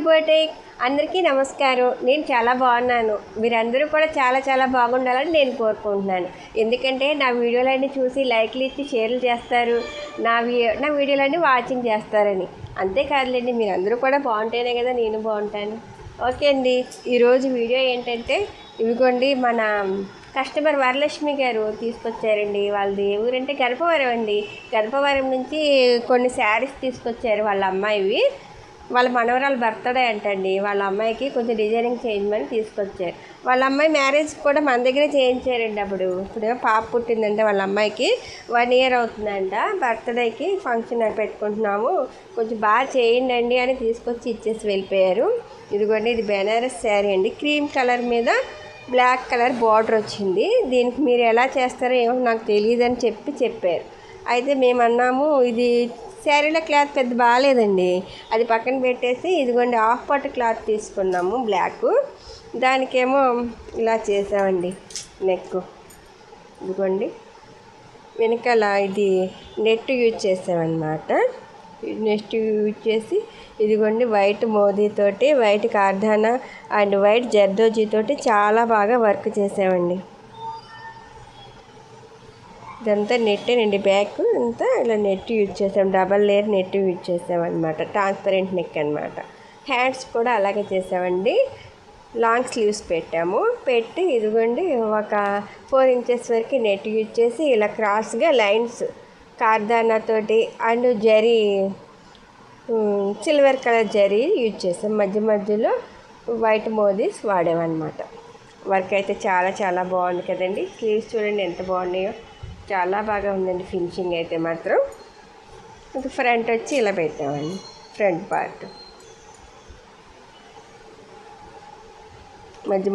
Boutique అందరికీ నమస్కారం. నేను చాలా బాగున్నాను. మీరందరూ కూడా చాలా బాగుండాలని నేను కోరుకుంటున్నాను. ఎందుకంటే నా వీడియోలన్నీ చూసి లైక్లు ఇచ్చి షేర్లు చేస్తారు, నా వీడియోలన్నీ వాచింగ్ చేస్తారని. అంతేకాదులేండి, మీరందరూ కూడా బాగుంటేనే కదా నేను బాగుంటాను. ఓకే అండి, ఈరోజు వీడియో ఏంటంటే ఇవిగోండి మన కస్టమర్ వరలక్ష్మి గారు తీసుకొచ్చారండి. వాళ్ళది ఊరంటే గర్భవరం అండి. గర్భవరం నుంచి కొన్ని శారీస్ తీసుకొచ్చారు. వాళ్ళ అమ్మాయివి, వాళ్ళ మనవరాలు బర్త్డే అంటండి. వాళ్ళ అమ్మాయికి కొంచెం డిజైనింగ్ చేయమని తీసుకొచ్చారు. వాళ్ళ అమ్మాయి మ్యారేజ్ కూడా మన దగ్గరే చేయించారండి. ఇప్పుడు పాప పుట్టిందంటే వాళ్ళ అమ్మాయికి 1 year అవుతుందంట. బర్త్డేకి ఫంక్షన్ పెట్టుకుంటున్నాము, కొంచెం బాగా చేయండి అని తీసుకొచ్చి ఇచ్చేసి వెళ్ళిపోయారు. ఇదిగోండి, ఇది బెనారస్ శారీ అండి. క్రీమ్ కలర్ మీద బ్లాక్ కలర్ బార్డర్ వచ్చింది. దీనికి మీరు ఎలా చేస్తారో ఏమో నాకు తెలియదని చెప్పారు. అయితే మేము అన్నాము, ఇది శారీలో క్లాత్ పెద్ద బాగాలేదండి, అది పక్కన పెట్టేసి ఇదిగోండి హాఫ్ పట్టు క్లాత్ తీసుకున్నాము బ్లాక్. దానికేమో ఇలా చేసామండి నెక్. ఇదిగోండి వెనకాల ఇది నెట్ యూజ్ చేసామన్నమాట. నెట్ యూజ్ చేసి ఇదిగోండి వైట్ మోదీతోటి, వైట్ కార్దానా అండ్ వైట్ జర్దోజీతోటి చాలా బాగా వర్క్ చేసామండి. ఇదంతా నెట్టేనండి. బ్యాక్ అంతా ఇలా నెట్ యూజ్ చేసాం, డబల్ లేయర్ నెట్ యూజ్ చేసామన్నమాట. ట్రాన్స్పరెంట్ నెక్ అనమాట. హ్యాండ్స్ కూడా అలాగే చేసామండి. లాంగ్ స్లీవ్స్ పెట్టి ఇదిగోండి ఒక 4 inches వరకు నెట్ యూజ్ చేసి ఇలా క్రాస్గా లైన్స్ కార్దానాతోటి and zari silver colour zari use చేసాం. మధ్యలో వైట్ మోదీస్ వాడామన్నమాట. వర్క్ అయితే చాలా బాగుంది కదండి. స్లీవ్స్ చూడండి ఎంత బాగున్నాయో, చాలా బాగా ఉందండి ఫినిషింగ్ అయితే మాత్రం. ఇది ఫ్రంట్ వచ్చి ఇలా పెట్టామండి. ఫ్రంట్ పార్ట్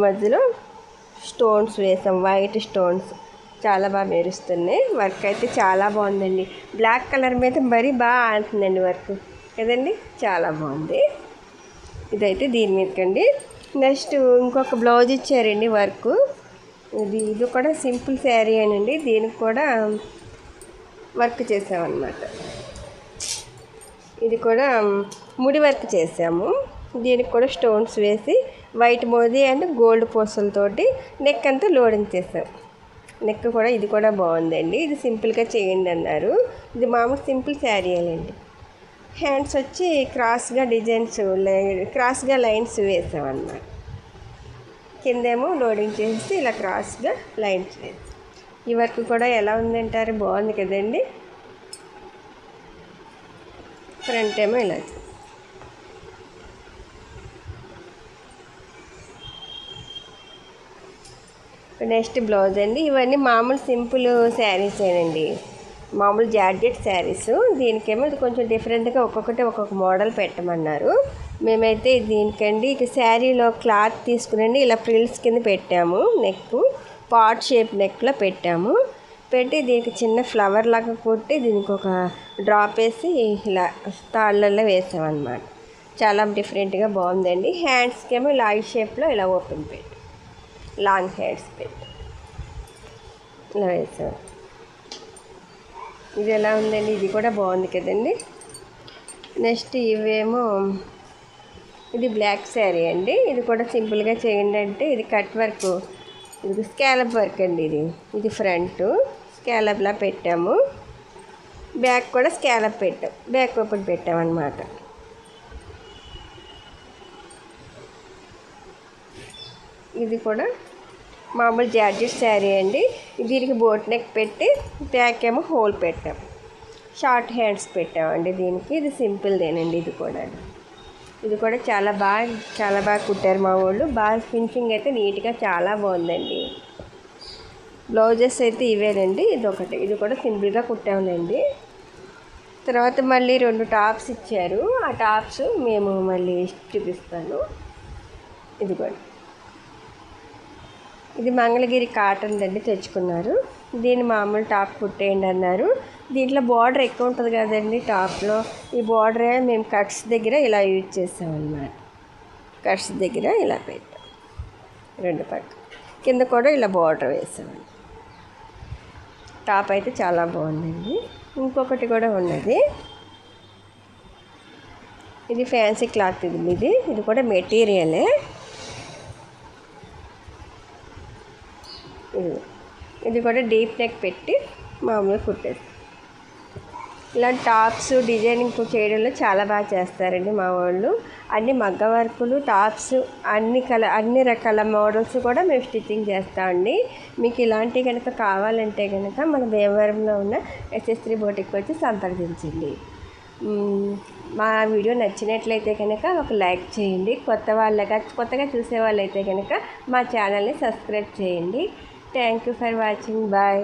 మధ్యలో స్టోన్స్ వేసాం, వైట్ స్టోన్స్ చాలా బాగా మెరుస్తున్నాయి. వర్క్ అయితే చాలా బాగుందండి. బ్లాక్ కలర్ మీద మరీ బాగా ఆడుతుందండి వర్క్ కదండి, చాలా బాగుంది. ఇదైతే దీని మీదకండి. నెక్స్ట్ ఇంకొక బ్లౌజ్ ఇచ్చారండి వర్క్. ఇది కూడా సింపుల్ శారీ అనండి. దీనికి కూడా వర్క్ చేసామన్నమాట. ఇది కూడా ముడి వర్క్ చేసాము. దీనికి కూడా స్టోన్స్ వేసి వైట్ మోదీ అండ్ గోల్డ్ పూసలతోటి నెక్ అంతా లోడింగ్ చేసాం. నెక్ కూడా ఇది కూడా బాగుందండి. ఇది సింపుల్గా చేయండి అన్నారు. ఇది మామూలు సింపుల్ శారీ అండి. హ్యాండ్స్ వచ్చి క్రాస్గా లైన్స్ వేసామన్నమాట. కిందేమో లోడింగ్ చేసి ఇలా క్రాస్గా లైన్స్ వేసి. ఈ వర్క్ కూడా ఎలా ఉందంటారు, బాగుంది కదండి. ఫ్రంట్ ఏమో ఇలా. నెక్స్ట్ బ్లౌజ్ అండి. ఇవన్నీ మామూలు సింపుల్ శారీసేనండి, మామూలు జార్జెట్ శారీస్. దీనికేమో ఇది కొంచెం డిఫరెంట్గా ఒక్కొక్క మోడల్ పెట్టమన్నారు. మేమైతే దీనికండి ఇక శారీలో క్లాత్ తీసుకునండి ఇలా ఫ్రిల్స్ కింద పెట్టాము. నెక్ పాట్ షేప్ నెక్లో పెట్టి దీనికి చిన్న ఫ్లవర్ లాగా కొట్టి దీనికి ఒక డ్రాప్ వేసి ఇలా తాళ్ళల్లో వేసామన్నమాట. చాలా డిఫరెంట్గా బాగుందండి. హ్యాండ్స్కి ఏమో ఇలా ఐ షేప్లో ఇలా ఓపెన్ పెట్టి లాంగ్ హ్యాండ్స్ పెట్టి ఇలా వేసాం. ఇది ఎలా ఉందండి, ఇది కూడా బాగుంది కదండి. నెక్స్ట్ ఇవేమో ఇది బ్లాక్ శారీ అండి. ఇది కూడా సింపుల్గా చేయండి అంటే ఇది కట్ వర్క్, ఇది స్కాలప్ వర్క్ అండి. ఇది ఫ్రంట్ స్కాలప్లా పెట్టాము, బ్యాక్ కూడా స్కాలప్ పెట్టాం, బ్యాక్ ఓపెన్ పెట్టామన్నమాట. ఇది కూడా మామూలు జార్జెట్ శారీ అండి. దీనికి బోట్ నెక్ పెట్టి బ్యాక్ ఏమో హోల్ పెట్టాం, షార్ట్ హ్యాండ్స్ పెట్టామండి దీనికి. ఇది సింపుల్దేనండి. ఇది కూడా చాలా బాగా కుట్టారు మా వాళ్ళు. బాగా ఫినిషింగ్ అయితే నీట్గా చాలా బాగుందండి. బ్లౌజెస్ అయితే ఇవేనండి. ఇది కూడా సింపుల్గా కుట్టాములేండి. తర్వాత మళ్ళీ 2 టాప్స్ ఇచ్చారు. ఆ టాప్స్ మేము మళ్ళీ చూపిస్తాను. ఇది మంగళగిరి కాటన్ దండి తెచ్చుకున్నారు. దీన్ని మామూలు టాప్ కుట్టేయండి అన్నారు. దీంట్లో బార్డర్ ఎక్కువ ఉంటుంది కదండి టాప్లో. ఈ బార్డరే మేము కట్స్ దగ్గర ఇలా యూజ్ చేసామన్నమాట. కట్స్ దగ్గర ఇలా పెట్టాం, 2 పక్క కింద కూడా ఇలా బార్డర్ వేసామండి. టాప్ అయితే చాలా బాగుందండి. ఇంకొకటి కూడా ఉన్నది, ఇది ఫ్యాన్సీ క్లాత్ ఇది కూడా మెటీరియలే. ఇది కూడా డీప్ నెక్ పెట్టి మామూలుగా కుట్టేది. ఇలాంటి టాప్స్ డిజైనింగ్ చేయడంలో చాలా బాగా చేస్తారండి మా వాళ్ళు. అన్ని మగ్గ వర్కులు, టాప్స్, అన్ని రకాల మోడల్స్ కూడా మేము స్టిచ్చింగ్ చేస్తామండి. మీకు ఇలాంటివి కనుక కావాలంటే కనుక మన భీమవరంలో ఉన్న SS3 బోటిక్ వచ్చి సంప్రదించండి. మా వీడియో నచ్చినట్లయితే కనుక ఒక లైక్ చేయండి. కొత్తగా చూసే వాళ్ళైతే కనుక మా ఛానల్ని సబ్స్క్రైబ్ చేయండి. Thank you for watching. Bye.